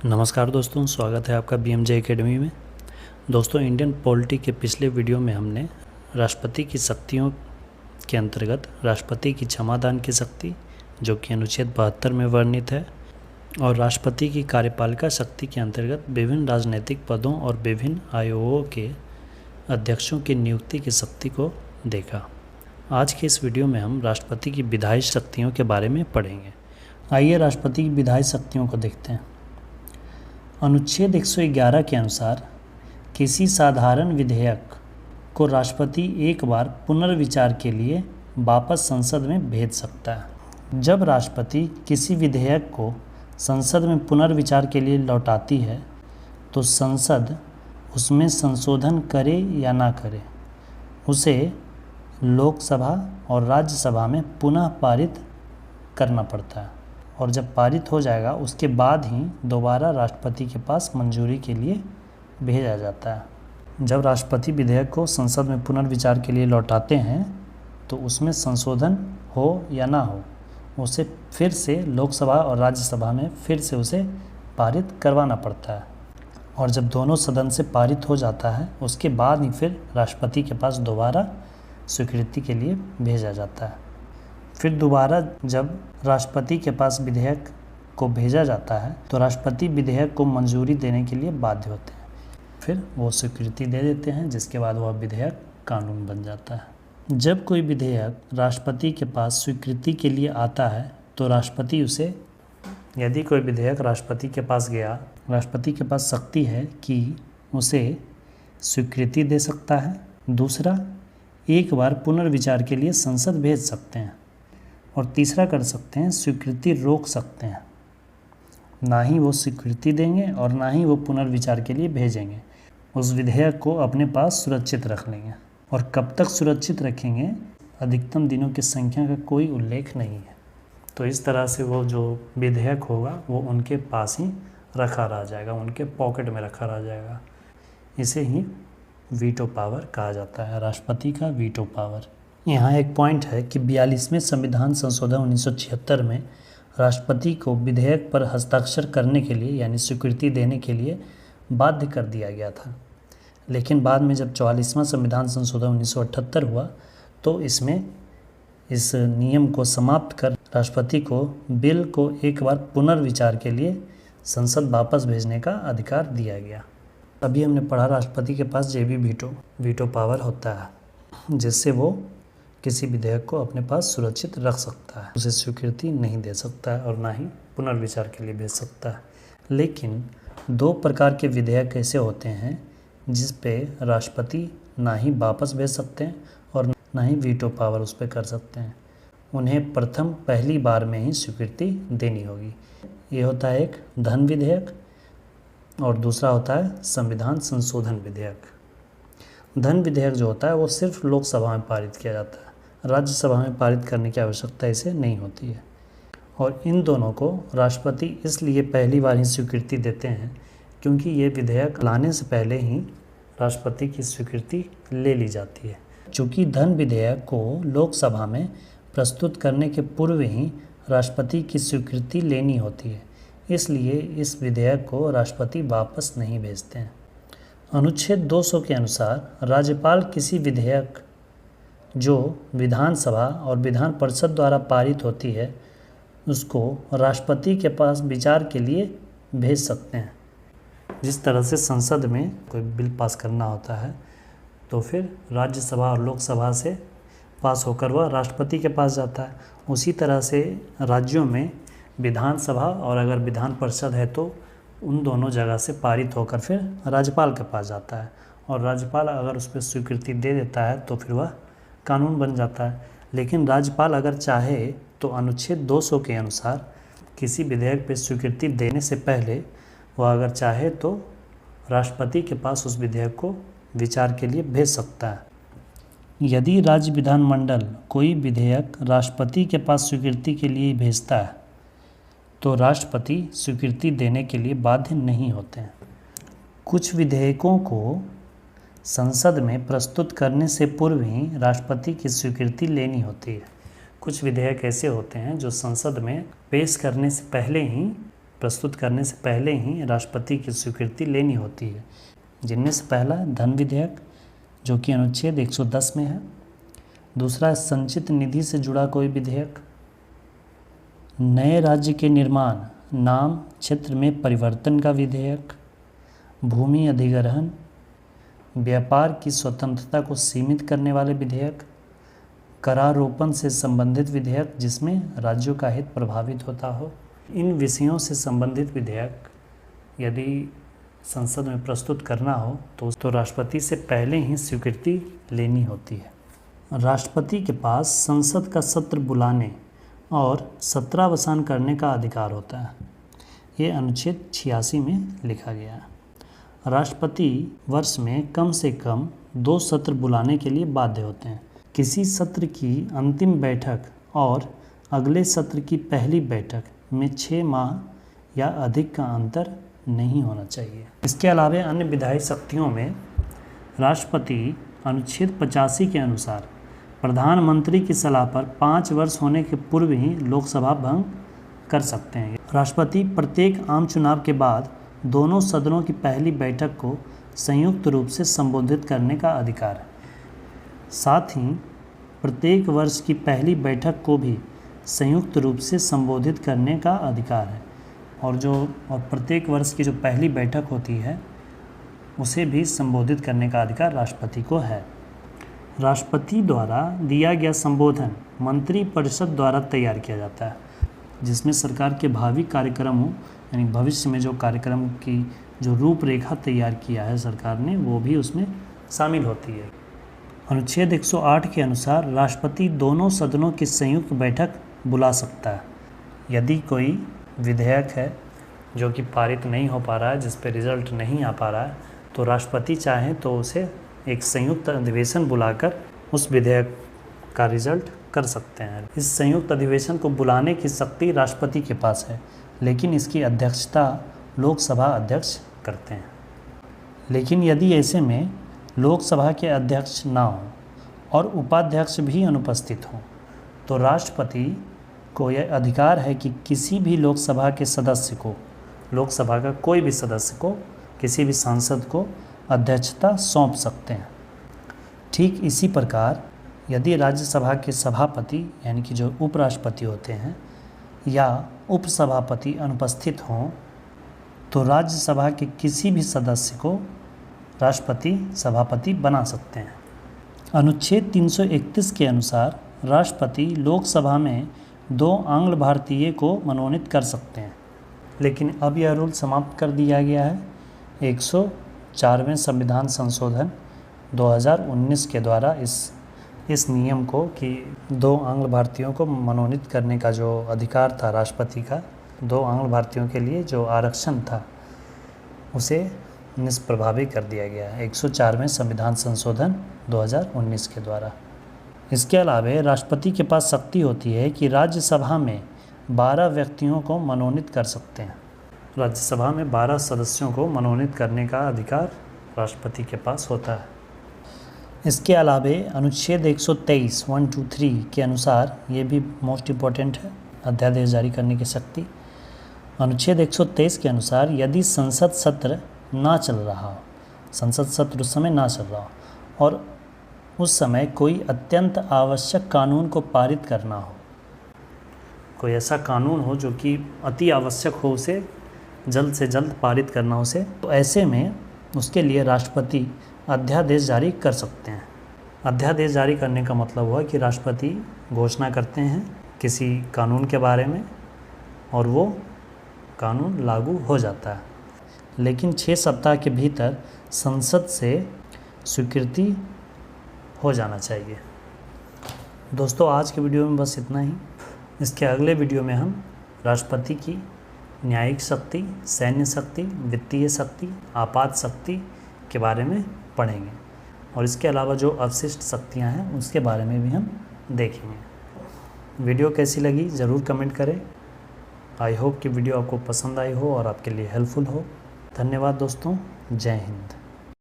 नमस्कार दोस्तों, स्वागत है आपका BMJ एकेडमी में। दोस्तों, इंडियन पॉलिटी के पिछले वीडियो में हमने राष्ट्रपति की शक्तियों के अंतर्गत राष्ट्रपति की क्षमादान की शक्ति, जो कि अनुच्छेद 72 में वर्णित है, और राष्ट्रपति की कार्यपालिका शक्ति के अंतर्गत विभिन्न राजनीतिक पदों और विभिन्न आयोगों के अध्यक्षों की नियुक्ति की शक्ति को देखा। आज के इस वीडियो में हम राष्ट्रपति की विधायी शक्तियों के बारे में पढ़ेंगे। आइए राष्ट्रपति की विधायी शक्तियों को देखते हैं। अनुच्छेद 111 के अनुसार किसी साधारण विधेयक को राष्ट्रपति एक बार पुनर्विचार के लिए वापस संसद में भेज सकता है। जब राष्ट्रपति किसी विधेयक को संसद में पुनर्विचार के लिए लौटाती है तो संसद उसमें संशोधन करे या ना करे, उसे लोकसभा और राज्यसभा में पुनः पारित करना पड़ता है, और जब पारित हो जाएगा उसके बाद ही दोबारा राष्ट्रपति के पास मंजूरी के लिए भेजा जाता है। जब राष्ट्रपति विधेयक को संसद में पुनर्विचार के लिए लौटाते हैं तो उसमें संशोधन हो या ना हो, उसे फिर से लोकसभा और राज्यसभा में फिर से उसे पारित करवाना पड़ता है, और जब दोनों सदन से पारित हो जाता है उसके बाद ही फिर राष्ट्रपति के पास दोबारा स्वीकृति के लिए भेजा जाता है। फिर दोबारा जब राष्ट्रपति के पास विधेयक को भेजा जाता है तो राष्ट्रपति विधेयक को मंजूरी देने के लिए बाध्य होते हैं, फिर वो स्वीकृति दे देते हैं, जिसके बाद वह विधेयक कानून बन जाता है। जब कोई विधेयक राष्ट्रपति के पास स्वीकृति के लिए आता है तो राष्ट्रपति उसे, यदि कोई विधेयक राष्ट्रपति के पास गया, राष्ट्रपति के पास शक्ति है कि उसे स्वीकृति दे सकता है। दूसरा, एक बार पुनर्विचार के लिए संसद भेज सकते हैं, और तीसरा कर सकते हैं स्वीकृति रोक सकते हैं। ना ही वो स्वीकृति देंगे और ना ही वो पुनर्विचार के लिए भेजेंगे, उस विधेयक को अपने पास सुरक्षित रख लेंगे। और कब तक सुरक्षित रखेंगे, अधिकतम दिनों की संख्या का कोई उल्लेख नहीं है। तो इस तरह से वो जो विधेयक होगा वो उनके पास ही रखा रह जाएगा, उनके पॉकेट में रखा रह जाएगा। इसे ही वीटो पावर कहा जाता है, राष्ट्रपति का वीटो पावर। यहाँ एक पॉइंट है कि 42वें संविधान संशोधन 1976 में राष्ट्रपति को विधेयक पर हस्ताक्षर करने के लिए, यानी स्वीकृति देने के लिए बाध्य कर दिया गया था। लेकिन बाद में जब 44वां संविधान संशोधन 1978 हुआ तो इसमें इस नियम को समाप्त कर राष्ट्रपति को बिल को एक बार पुनर्विचार के लिए संसद वापस भेजने का अधिकार दिया गया। अभी हमने पढ़ा राष्ट्रपति के पास जेबी वीटो पावर होता है, जिससे वो किसी विधेयक को अपने पास सुरक्षित रख सकता है, उसे स्वीकृति नहीं दे सकता है और ना ही पुनर्विचार के लिए भेज सकता है। लेकिन दो प्रकार के विधेयक ऐसे होते हैं जिस पे राष्ट्रपति ना ही वापस भेज सकते हैं और ना ही वीटो पावर उस पर कर सकते हैं। उन्हें प्रथम पहली बार में ही स्वीकृति देनी होगी। ये होता है एक धन विधेयक और दूसरा होता है संविधान संशोधन विधेयक। धन विधेयक जो होता है वो सिर्फ लोकसभा में पारित किया जाता है, राज्यसभा में पारित करने की आवश्यकता इसे नहीं होती है। और इन दोनों को राष्ट्रपति इसलिए पहली बार ही स्वीकृति देते हैं क्योंकि ये विधेयक लाने से पहले ही राष्ट्रपति की स्वीकृति ले ली जाती है। चूँकि धन विधेयक को लोकसभा में प्रस्तुत करने के पूर्व ही राष्ट्रपति की स्वीकृति लेनी होती है, इसलिए इस विधेयक को राष्ट्रपति वापस नहीं भेजते हैं। अनुच्छेद 200 के अनुसार राज्यपाल किसी विधेयक जो विधानसभा और विधान परिषद द्वारा पारित होती है उसको राष्ट्रपति के पास विचार के लिए भेज सकते हैं। जिस तरह से संसद में कोई बिल पास करना होता है तो फिर राज्यसभा और लोकसभा से पास होकर वह राष्ट्रपति के पास जाता है, उसी तरह से राज्यों में विधानसभा और अगर विधान परिषद है तो उन दोनों जगह से पारित होकर फिर राज्यपाल के पास जाता है, और राज्यपाल अगर उस पर स्वीकृति दे देता है तो फिर वह कानून बन जाता है। लेकिन राज्यपाल अगर चाहे तो अनुच्छेद 200 के अनुसार किसी विधेयक पर स्वीकृति देने से पहले वह अगर चाहे तो राष्ट्रपति के पास उस विधेयक को विचार के लिए भेज सकता है। यदि राज्य विधानमंडल कोई विधेयक राष्ट्रपति के पास स्वीकृति के लिए भेजता है तो राष्ट्रपति स्वीकृति देने के लिए बाध्य नहीं होते हैं। कुछ विधेयकों को संसद में प्रस्तुत करने से पूर्व ही राष्ट्रपति की स्वीकृति लेनी होती है। कुछ विधेयक ऐसे होते हैं जो संसद में पेश करने से पहले ही प्रस्तुत करने से पहले ही राष्ट्रपति की स्वीकृति लेनी होती है, जिनमें से पहला धन विधेयक जो कि अनुच्छेद 110 में है। दूसरा है संचित निधि से जुड़ा कोई विधेयक। नए राज्य के निर्माण, नाम, क्षेत्र में परिवर्तन का विधेयक। भूमि अधिग्रहण, व्यापार की स्वतंत्रता को सीमित करने वाले विधेयक। करारोपण से संबंधित विधेयक जिसमें राज्यों का हित प्रभावित होता हो। इन विषयों से संबंधित विधेयक यदि संसद में प्रस्तुत करना हो तो राष्ट्रपति से पहले ही स्वीकृति लेनी होती है। राष्ट्रपति के पास संसद का सत्र बुलाने और सत्रावसान करने का अधिकार होता है। ये अनुच्छेद 86 में लिखा गया है। राष्ट्रपति वर्ष में कम से कम 2 सत्र बुलाने के लिए बाध्य होते हैं। किसी सत्र की अंतिम बैठक और अगले सत्र की पहली बैठक में 6 माह या अधिक का अंतर नहीं होना चाहिए। इसके अलावा अन्य विधायी शक्तियों में राष्ट्रपति अनुच्छेद 85 के अनुसार प्रधानमंत्री की सलाह पर 5 वर्ष होने के पूर्व ही लोकसभा भंग कर सकते हैं। राष्ट्रपति प्रत्येक आम चुनाव के बाद दोनों सदनों की पहली बैठक को संयुक्त रूप से संबोधित करने का अधिकार है। साथ ही प्रत्येक वर्ष की पहली बैठक को भी संयुक्त रूप से संबोधित करने का अधिकार है और प्रत्येक वर्ष की जो पहली बैठक होती है उसे भी संबोधित करने का अधिकार राष्ट्रपति को है। राष्ट्रपति द्वारा दिया गया संबोधन मंत्रिपरिषद द्वारा तैयार किया जाता है, जिसमें सरकार के भावी कार्यक्रमों यानी भविष्य में जो कार्यक्रम की जो रूपरेखा तैयार किया है सरकार ने, वो भी उसमें शामिल होती है। अनुच्छेद 108 के अनुसार राष्ट्रपति दोनों सदनों की संयुक्त बैठक बुला सकता है। यदि कोई विधेयक है जो कि पारित नहीं हो पा रहा है, जिस पे रिजल्ट नहीं आ पा रहा है, तो राष्ट्रपति चाहे तो उसे एक संयुक्त अधिवेशन बुलाकर उस विधेयक का रिजल्ट कर सकते हैं। इस संयुक्त अधिवेशन को बुलाने की शक्ति राष्ट्रपति के पास है, लेकिन इसकी अध्यक्षता लोकसभा अध्यक्ष करते हैं। लेकिन यदि ऐसे में लोकसभा के अध्यक्ष ना हो और उपाध्यक्ष भी अनुपस्थित हों, तो राष्ट्रपति को यह अधिकार है कि किसी भी लोकसभा के सदस्य को, लोकसभा का कोई भी सदस्य को, किसी भी सांसद को अध्यक्षता सौंप सकते हैं। ठीक इसी प्रकार यदि राज्यसभा के सभापति यानी कि जो उपराष्ट्रपति होते हैं या उपसभापति अनुपस्थित हों, तो राज्यसभा के किसी भी सदस्य को राष्ट्रपति सभापति बना सकते हैं। अनुच्छेद 331 के अनुसार राष्ट्रपति लोकसभा में 2 आंग्ल भारतीय को मनोनीत कर सकते हैं, लेकिन अब यह रूल समाप्त कर दिया गया है 104वें संविधान संशोधन 2019 के द्वारा। इस नियम को कि 2 आंग्ल भारतीयों को मनोनीत करने का जो अधिकार था राष्ट्रपति का, 2 आंग्ल भारतीयों के लिए जो आरक्षण था, उसे निष्प्रभावी कर दिया गया है 104वें संविधान संशोधन 2019 के द्वारा। इसके अलावा राष्ट्रपति के पास शक्ति होती है कि राज्यसभा में 12 व्यक्तियों को मनोनीत कर सकते हैं। राज्यसभा में 12 सदस्यों को मनोनीत करने का अधिकार राष्ट्रपति के पास होता है। इसके अलावा अनुच्छेद 123 1, 2, 3 के अनुसार ये भी मोस्ट इम्पॉर्टेंट है, अध्यादेश जारी करने की शक्ति। अनुच्छेद 123 के अनुसार यदि संसद सत्र ना चल रहा हो, संसद सत्र उस समय ना चल रहा हो और उस समय कोई अत्यंत आवश्यक कानून को पारित करना हो, कोई ऐसा कानून हो जो कि अति आवश्यक हो, उसे जल्द से जल्द पारित करना उसे, तो ऐसे में उसके लिए राष्ट्रपति अध्यादेश जारी कर सकते हैं। अध्यादेश जारी करने का मतलब हुआ कि राष्ट्रपति घोषणा करते हैं किसी कानून के बारे में और वो कानून लागू हो जाता है, लेकिन 6 सप्ताह के भीतर संसद से स्वीकृति हो जाना चाहिए। दोस्तों, आज के वीडियो में बस इतना ही। इसके अगले वीडियो में हम राष्ट्रपति की न्यायिक शक्ति, सैन्य शक्ति, वित्तीय शक्ति, आपात शक्ति के बारे में पढ़ेंगे और इसके अलावा जो अवशिष्ट शक्तियां हैं उसके बारे में भी हम देखेंगे। वीडियो कैसी लगी ज़रूर कमेंट करें। आई होप कि वीडियो आपको पसंद आई हो और आपके लिए हेल्पफुल हो। धन्यवाद दोस्तों। जय हिंद।